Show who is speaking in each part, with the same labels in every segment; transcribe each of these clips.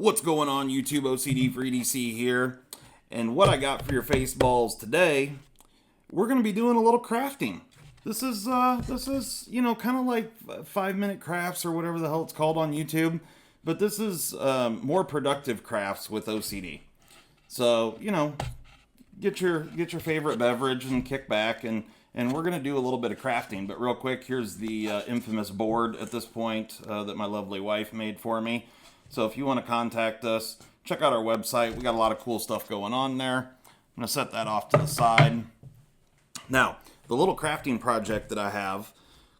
Speaker 1: What's going on, YouTube? OCD for EDC here. And what I got for your face balls today, we're going to be doing a little crafting. This is kind of like 5-minute crafts or whatever the hell it's called on YouTube. But this is more productive crafts with OCD. So, get your favorite beverage and kick back, and we're going to do a little bit of crafting. But real quick, here's the infamous board at this point that my lovely wife made for me. So if you want to contact us, check out our website. We got a lot of cool stuff going on there. I'm going to set that off to the side. Now, the little crafting project that I have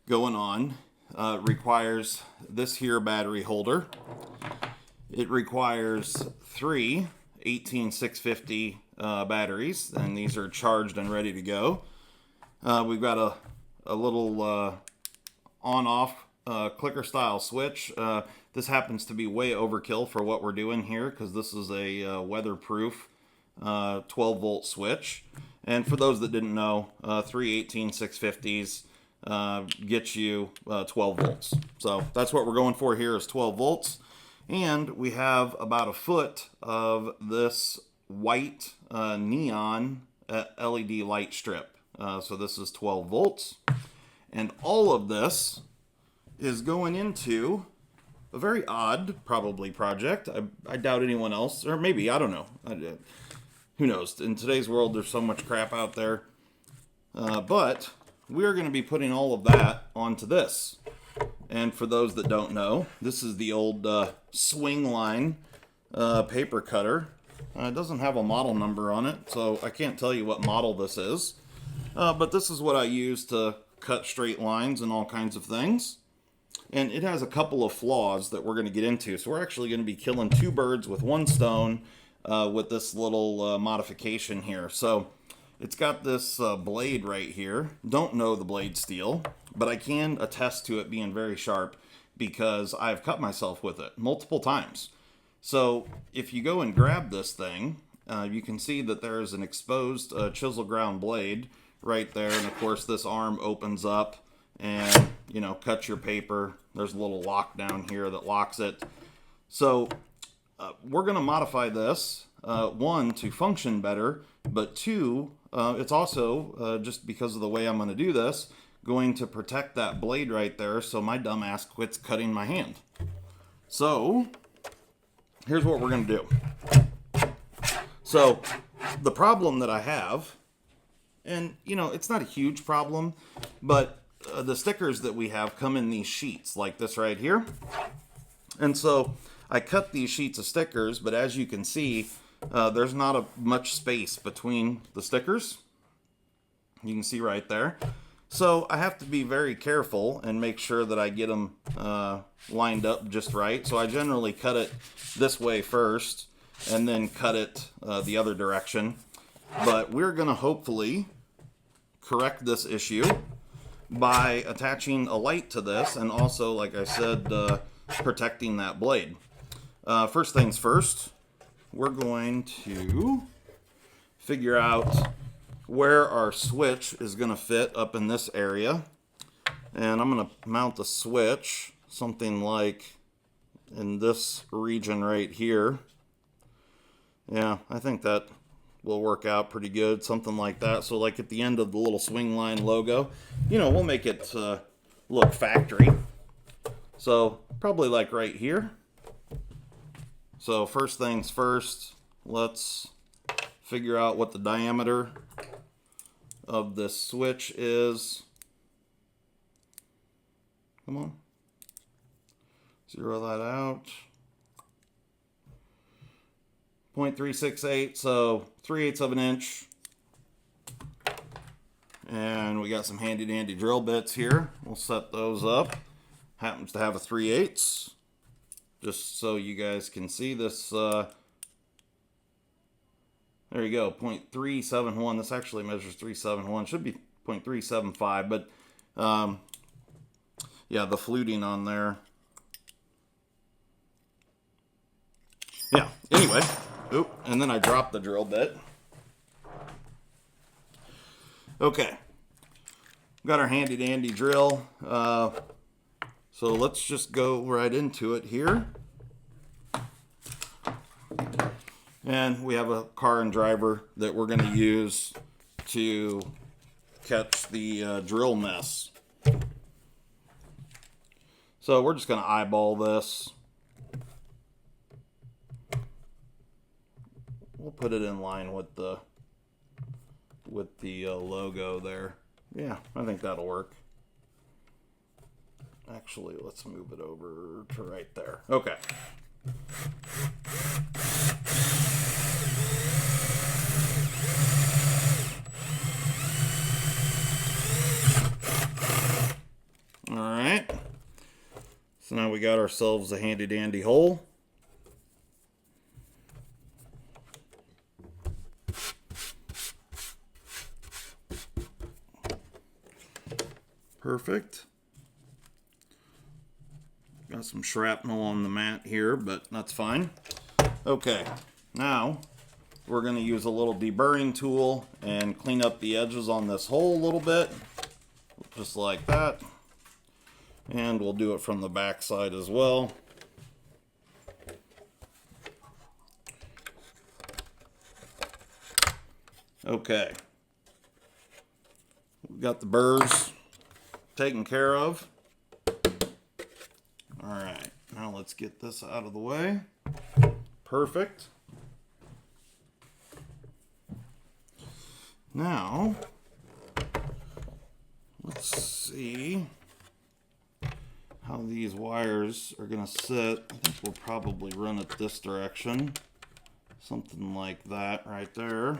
Speaker 1: going on requires this here battery holder. It requires 3 18650 batteries, and these are charged and ready to go. We've got a little on-off clicker style switch. This happens to be way overkill for what we're doing here because this is a weatherproof 12 volt switch. And for those that didn't know, 3 18650s get you 12 volts. So that's what we're going for here is 12 volts. And we have about a foot of this white neon LED light strip. So this is 12 volts. And all of this is going into a very odd, probably, project. I doubt anyone else, or maybe, I don't know. Who knows? In today's world, there's so much crap out there. But we're going to be putting all of that onto this. And for those that don't know, this is the old swing line paper cutter. It doesn't have a model number on it, so I can't tell you what model this is. But this is what I use to cut straight lines and all kinds of things. And it has a couple of flaws that we're going to get into. So we're actually going to be killing 2 birds with 1 stone with this little modification here. So it's got this blade right here. Don't know the blade steel, but I can attest to it being very sharp because I've cut myself with it multiple times. So if you go and grab this thing, you can see that there is an exposed chisel ground blade right there. And of course this arm opens up and, cut your paper. There's a little lock down here that locks it. So we're going to modify this, 1, to function better, but 2, it's also, just because of the way I'm going to do this, going to protect that blade right there so my dumb ass quits cutting my hand. So here's what we're going to do. So the problem that I have, and it's not a huge problem, but the stickers that we have come in these sheets like this right here. And so I cut these sheets of stickers, but as you can see, there's not much space between the stickers. You can see right there. So I have to be very careful and make sure that I get them lined up just right. So I generally cut it this way first and then cut it the other direction. But we're going to hopefully correct this issue by attaching a light to this and also, like I said, protecting that blade. First things first, we're going to figure out where our switch is going to fit up in this area. And I'm going to mount the switch something like in this region right here. Yeah, I think that will work out pretty good, something like that. So like at the end of the little swing line logo, we'll make it look factory. So probably like right here. So first things first, let's figure out what the diameter of this switch is. Come on. Zero that out. 0.368, so 3/8 of an inch. And we got some handy dandy drill bits here. We'll set those up. Happens to have a 3/8. Just so you guys can see this. There you go, 0.371. This actually measures 371. Should be 0.375, but yeah, the fluting on there. Yeah, anyway. Oop, and then I dropped the drill bit. Okay. Got our handy dandy drill. So let's just go right into it here. And we have a car and driver that we're going to use to catch the drill mess. So we're just going to eyeball this. We'll put it in line with the logo there. Yeah, I think that'll work. Actually, let's move it over to right there. Okay. All right. So now we got ourselves a handy dandy hole. Perfect. Got some shrapnel on the mat here, but that's fine. Okay, now we're going to use a little deburring tool and clean up the edges on this hole a little bit, just like that. And we'll do it from the back side as well. Okay, we've got the burrs taken care of. All right, now let's get this out of the way. Perfect. Now, let's see how these wires are going to sit. I think we'll probably run it this direction. Something like that right there.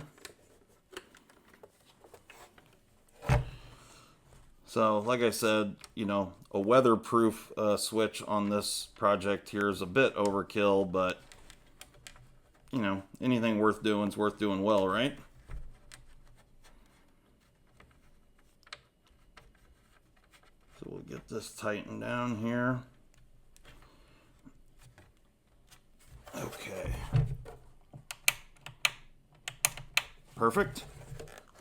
Speaker 1: So, like I said, you know, a weatherproof switch on this project here is a bit overkill, but, you know, anything worth doing is worth doing well, right? So we'll get this tightened down here. Okay. Perfect.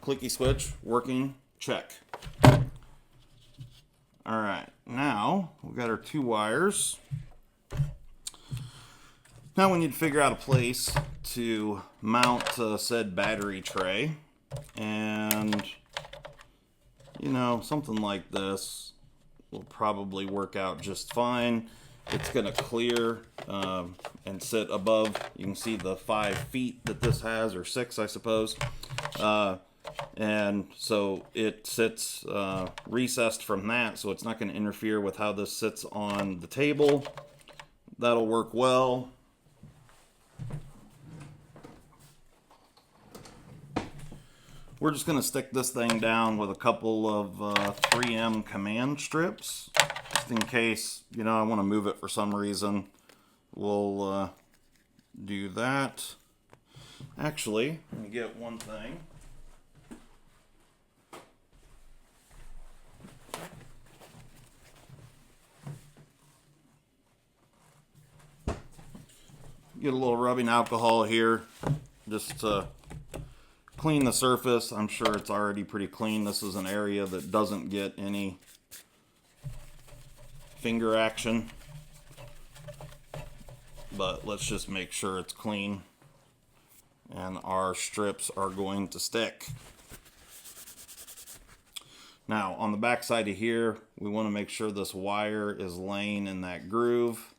Speaker 1: Clicky switch, working, check. All right, now we've got our two wires. Now we need to figure out a place to mount said battery tray. And, you know, something like this will probably work out just fine. It's going to clear and sit above. You can see the 5 feet that this has, or 6, I suppose. And so it sits recessed from that, so it's not going to interfere with how this sits on the table. That'll work well. We're just going to stick this thing down with a couple of 3M command strips, just in case, you know, I want to move it for some reason. We'll do that. Actually, let me get one thing. Get a little rubbing alcohol here, just to clean the surface. I'm sure it's already pretty clean. This is an area that doesn't get any finger action, but let's just make sure it's clean, and our strips are going to stick. Now on the back side of here, we want to make sure this wire is laying in that groove.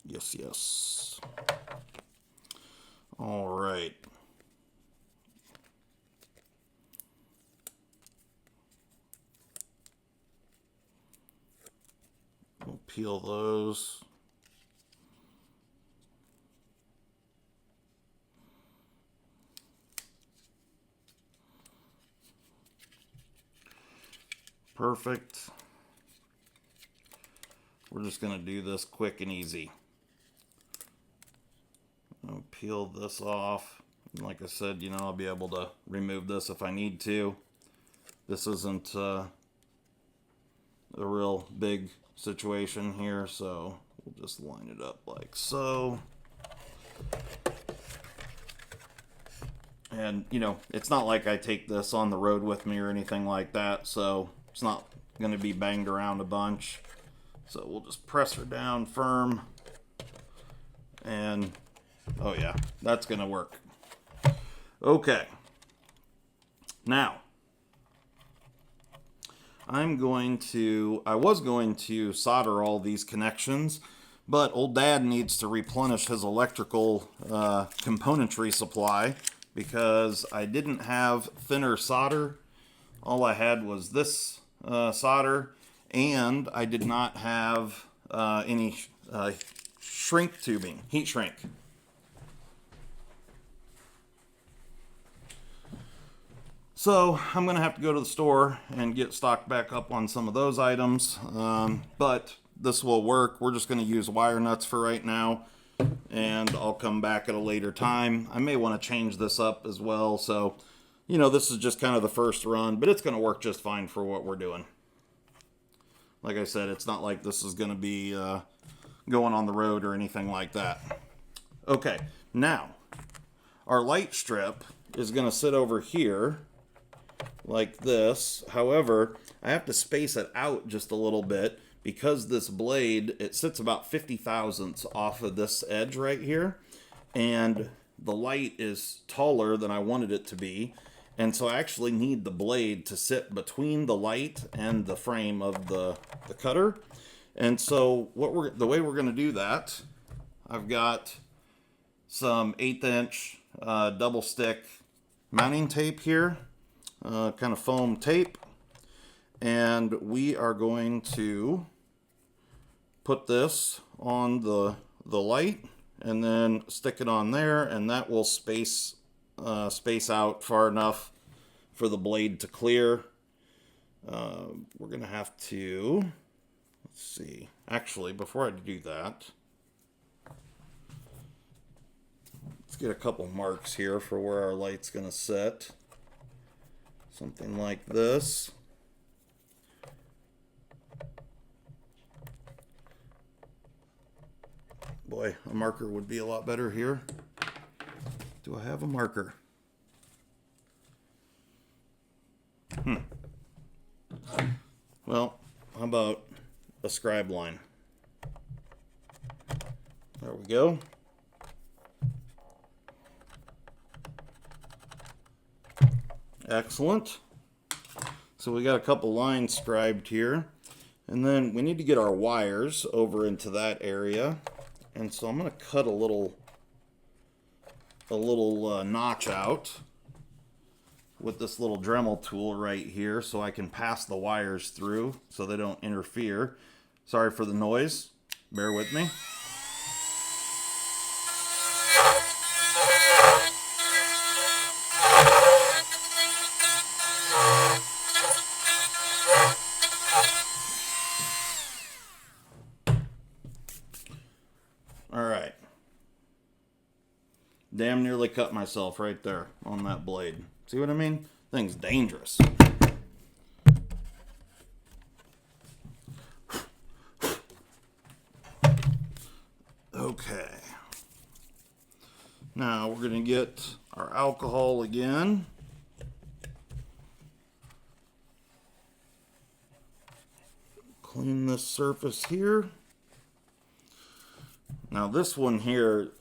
Speaker 1: Yes, yes. All right. We'll peel those. Perfect. We're just going to do this quick and easy. I'll peel this off. And like I said, you know, I'll be able to remove this if I need to. This isn't a real big situation here, so we'll just line it up like so. And, you know, it's not like I take this on the road with me or anything like that, so it's not going to be banged around a bunch. So we'll just press her down firm. And, oh yeah, that's going to work. Okay. Now, I was going to solder all these connections, but old Dad needs to replenish his electrical componentry supply because I didn't have thinner solder. All I had was this solder, and I did not have any shrink tubing, heat shrink. So I'm going to have to go to the store and get stocked back up on some of those items, but this will work. We're just going to use wire nuts for right now, and I'll come back at a later time. I may want to change this up as well, so you know, this is just kind of the first run, but it's going to work just fine for what we're doing. Like I said, it's not like this is going to be going on the road or anything like that. Okay, now our light strip is going to sit over here like this. However, I have to space it out just a little bit because this blade, it sits about 50 thousandths off of this edge right here, and the light is taller than I wanted it to be, and so I actually need the blade to sit between the light and the frame of the cutter. And so the way we're going to do that, I've got some 1/8 inch double stick mounting tape here, kind of foam tape, and we are going to put this on the light and then stick it on there, and that will space out far enough for the blade to clear. We're gonna have to, let's see, actually before I do that, let's get a couple marks here for where our light's gonna sit. Something like this. Boy, a marker would be a lot better here. Do I have a marker? Well, how about a scribe line? There we go. Excellent. So we got a couple lines scribed here, and then we need to get our wires over into that area. And so I'm going to cut a little notch out with this little Dremel tool right here so I can pass the wires through so they don't interfere. Sorry for the noise. Bear with me. All right. Damn nearly cut myself right there on that blade. See what I mean? Thing's dangerous. Okay. Now we're going to get our alcohol again. Clean this surface here. Now this one here,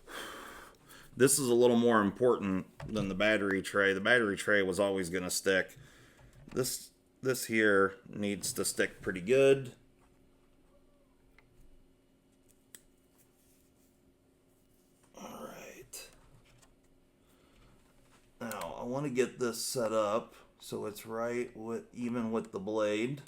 Speaker 1: this is a little more important than the battery tray. The battery tray was always going to stick. This here needs to stick pretty good. All right. Now I want to get this set up so it's right even with the blade.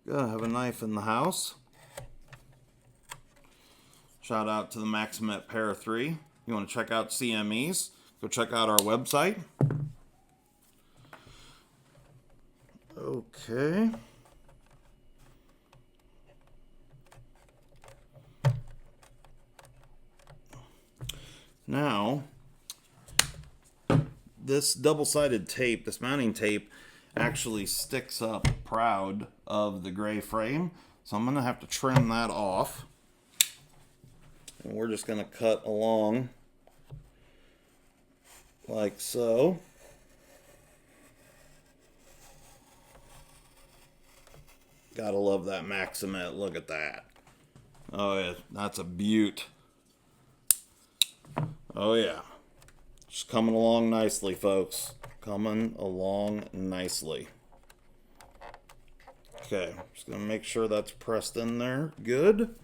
Speaker 1: Gotta have a knife in the house. Shout out to the Maximet Para 3. You want to check out CMEs? Go check out our website. Okay. Now, this double-sided tape, this mounting tape, actually sticks up proud of the gray frame. So I'm going to have to trim that off. And we're just going to cut along like so. Gotta love that Maximet. Look at that. Oh yeah, that's a beaut. Oh yeah. Just coming along nicely, folks. Coming along nicely. Okay, just gonna make sure that's pressed in there. Good.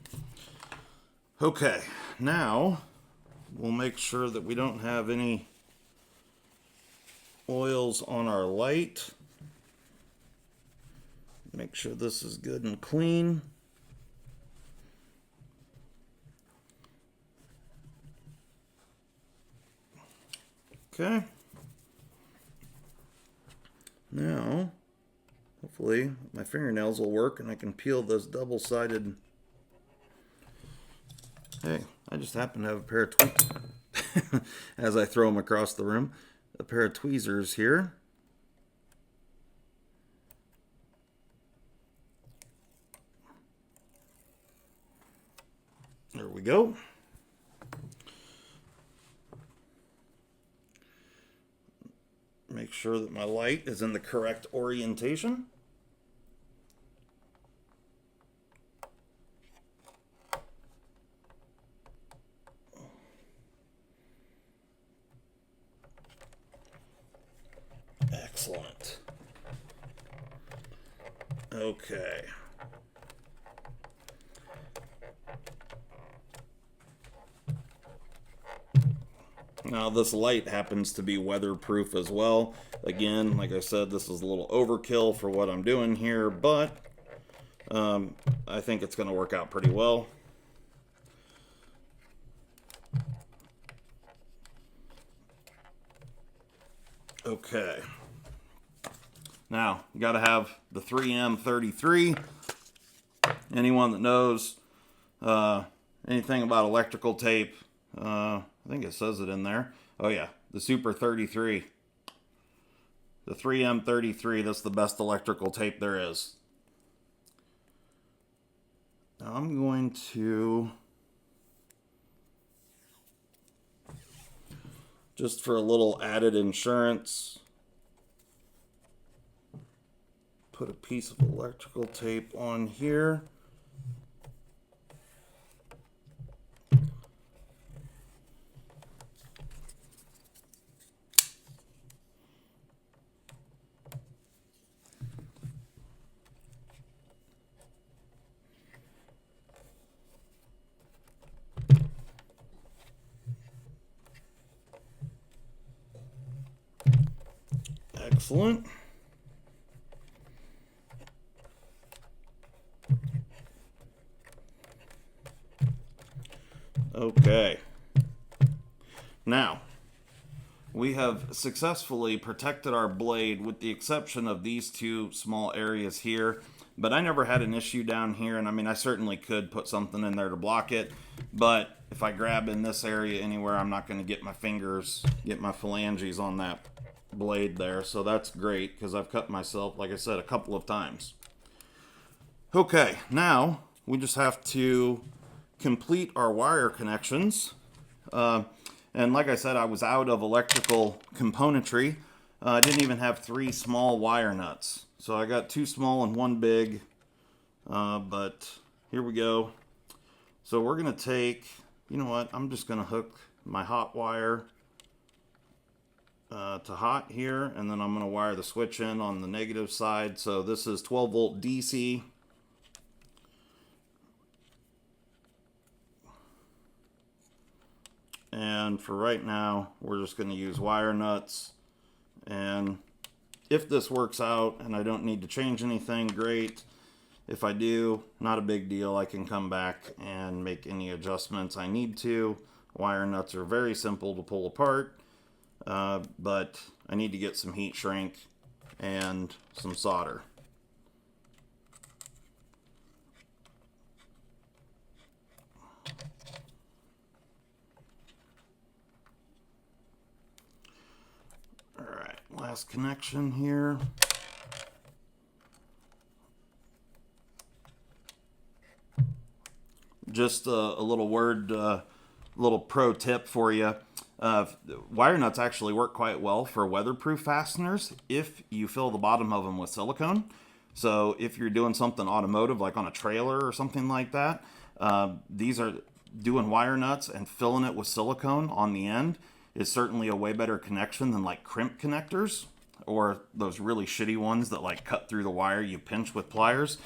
Speaker 1: Okay, now we'll make sure that we don't have any oils on our light. Make sure this is good and clean. Okay. Now, hopefully my fingernails will work and I can peel this double-sided. Hey, I just happen to have a pair of tweezers as I throw them across the room. A pair of tweezers here. There we go. Make sure that my light is in the correct orientation. Excellent. Okay. Now this light happens to be weatherproof as well. Again, like I said, this is a little overkill for what I'm doing here, but I think it's going to work out pretty well. Okay. Now, you got to have the 3M33. Anyone that knows anything about electrical tape, I think it says it in there. Oh yeah, the Super 33. The 3M33, that's the best electrical tape there is. Now I'm going to, just for a little added insurance, put a piece of electrical tape on here. Excellent. Okay. Now, we have successfully protected our blade with the exception of these two small areas here. But I never had an issue down here, and I mean, I certainly could put something in there to block it. But if I grab in this area anywhere, I'm not going to get my fingers, get my phalanges on that blade there. So that's great, because I've cut myself, like I said, a couple of times. Okay, now we just have to complete our wire connections. And like I said, I was out of electrical componentry. I didn't even have 3 small wire nuts. So I got 2 small and 1 big. But here we go. So we're going to take, you know what, I'm just going to hook my hot wire to hot here. And then I'm going to wire the switch in on the negative side. So this is 12 volt DC. And for right now, we're just going to use wire nuts. And if this works out and I don't need to change anything, great. If I do, not a big deal. I can come back and make any adjustments I need to. Wire nuts are very simple to pull apart, but I need to get some heat shrink and some solder. last connection here. Just a little word, little pro tip for you. Wire nuts actually work quite well for weatherproof fasteners if you fill the bottom of them with silicone. So if you're doing something automotive, like on a trailer or something like that, these are doing wire nuts and filling it with silicone on the end is certainly a way better connection than like crimp connectors or those really shitty ones that like cut through the wire you pinch with pliers.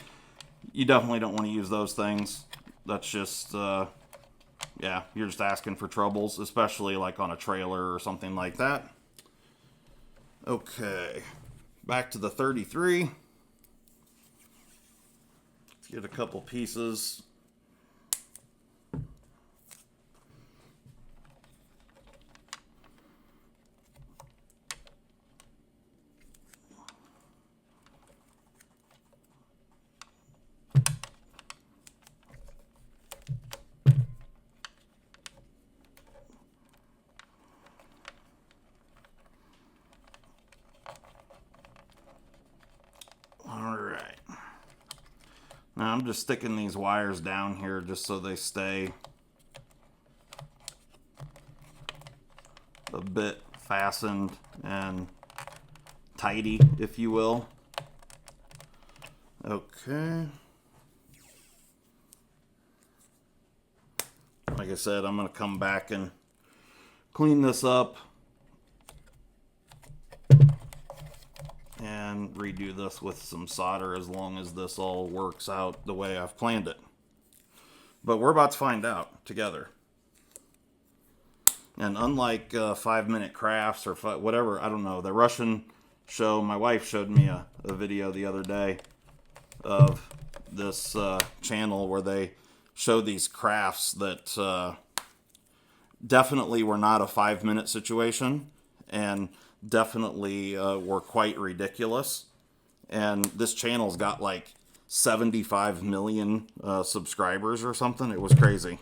Speaker 1: You definitely don't want to use those things. That's just, yeah, you're just asking for troubles, especially like on a trailer or something like that. Okay, back to the 33. Let's get a couple pieces. Alright. Now I'm just sticking these wires down here just so they stay a bit fastened and tidy, if you will. Okay. Like I said, I'm going to come back and clean this up and redo this with some solder as long as this all works out the way I've planned it. But we're about to find out together. And unlike 5-minute crafts or whatever, I don't know, the Russian show, my wife showed me a video the other day of this channel where they show these crafts that definitely were not a 5-minute situation and definitely were quite ridiculous. And this channel's got like 75 million subscribers or something. It was crazy.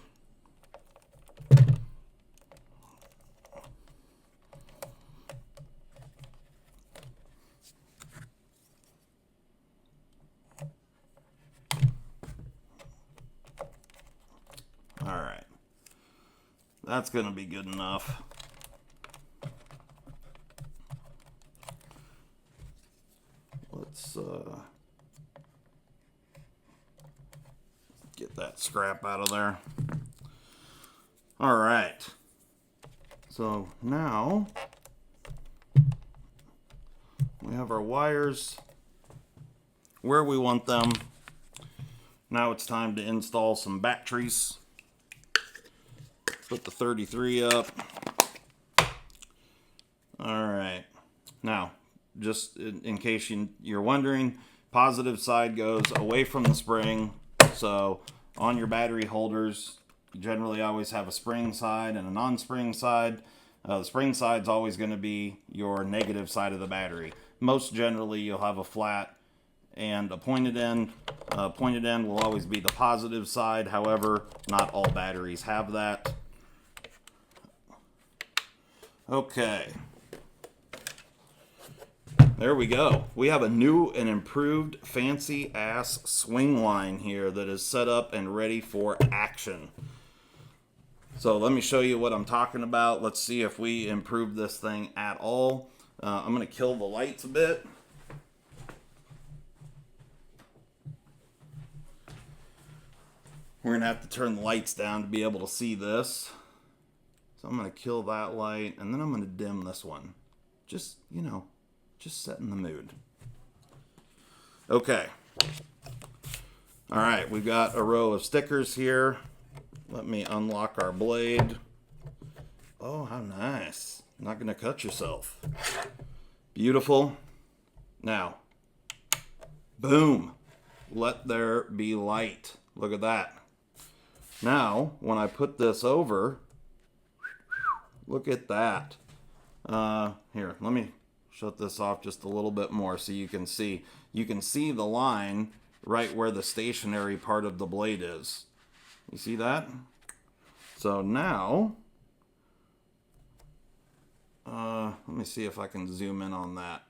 Speaker 1: Alright. That's going to be good enough. Let's get that scrap out of there. Alright. So now we have our wires where we want them. Now it's time to install some batteries. Put the 33 up. Alright. Now, just in case you're wondering, positive side goes away from the spring. So on your battery holders, you generally always have a spring side and a non-spring side. The spring side is always going to be your negative side of the battery. Most generally, you'll have a flat and a pointed end. Pointed end will always be the positive side. However, not all batteries have that. Okay. There we go. We have a new and improved fancy ass swing line here that is set up and ready for action. So let me show you what I'm talking about. Let's see if we improve this thing at all. I'm going to kill the lights a bit. We're going to have to turn the lights down to be able to see this. So I'm going to kill that light, and then I'm going to dim this one. Just, you know, just setting the mood. Okay. All right, we've got a row of stickers here. Let me unlock our blade. Oh, how nice. Not going to cut yourself. Beautiful. Now, boom. Let there be light. Look at that. Now, when I put this over, look at that. Here, let me shut this off just a little bit more so you can see. You can see the line right where the stationary part of the blade is. You see that? So now, Let me see if I can zoom in on that.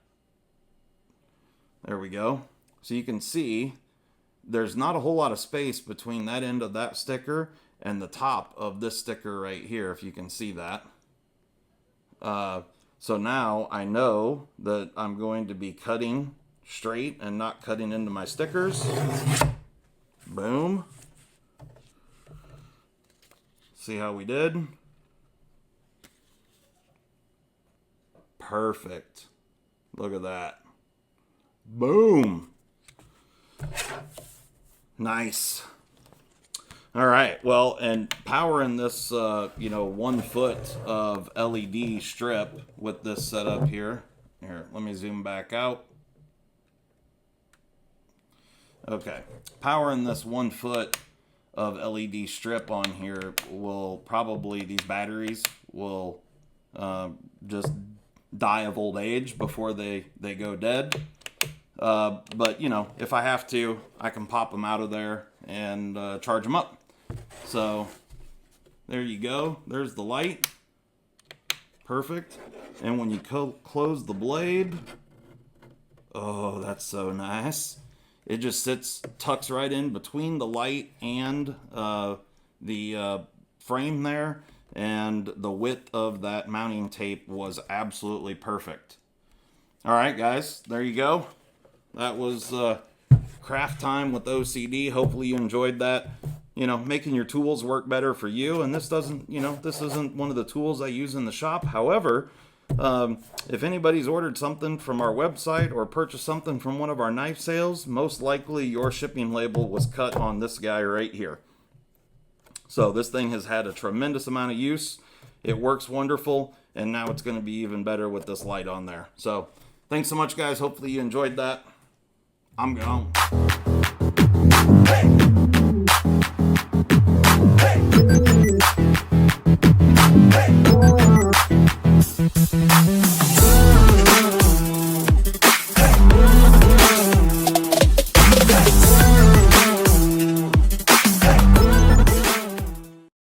Speaker 1: There we go. So you can see there's not a whole lot of space between that end of that sticker and the top of this sticker right here, if you can see that. So now I know that I'm going to be cutting straight and not cutting into my stickers. Boom. See how we did? Perfect. Look at that. Boom. Nice. All right. Well, and powering this, 1 foot of LED strip with this setup here. Here, let me zoom back out. Okay. Powering this 1 foot of LED strip on here will probably, these batteries will just die of old age before they go dead. But, if I have to, I can pop them out of there and charge them up. So, there you go. There's the light. Perfect. And when you close the blade, oh, that's so nice. It just tucks right in between the light and the frame there. And the width of that mounting tape was absolutely perfect. All right, guys, there you go. That was craft time with OCD. Hopefully you enjoyed that. Making your tools work better for you. And this isn't one of the tools I use in the shop. However, if anybody's ordered something from our website or purchased something from one of our knife sales, most likely your shipping label was cut on this guy right here. So this thing has had a tremendous amount of use. It works wonderful, and now it's going to be even better with this light on there. So thanks so much, guys. Hopefully you enjoyed that. I'm gone.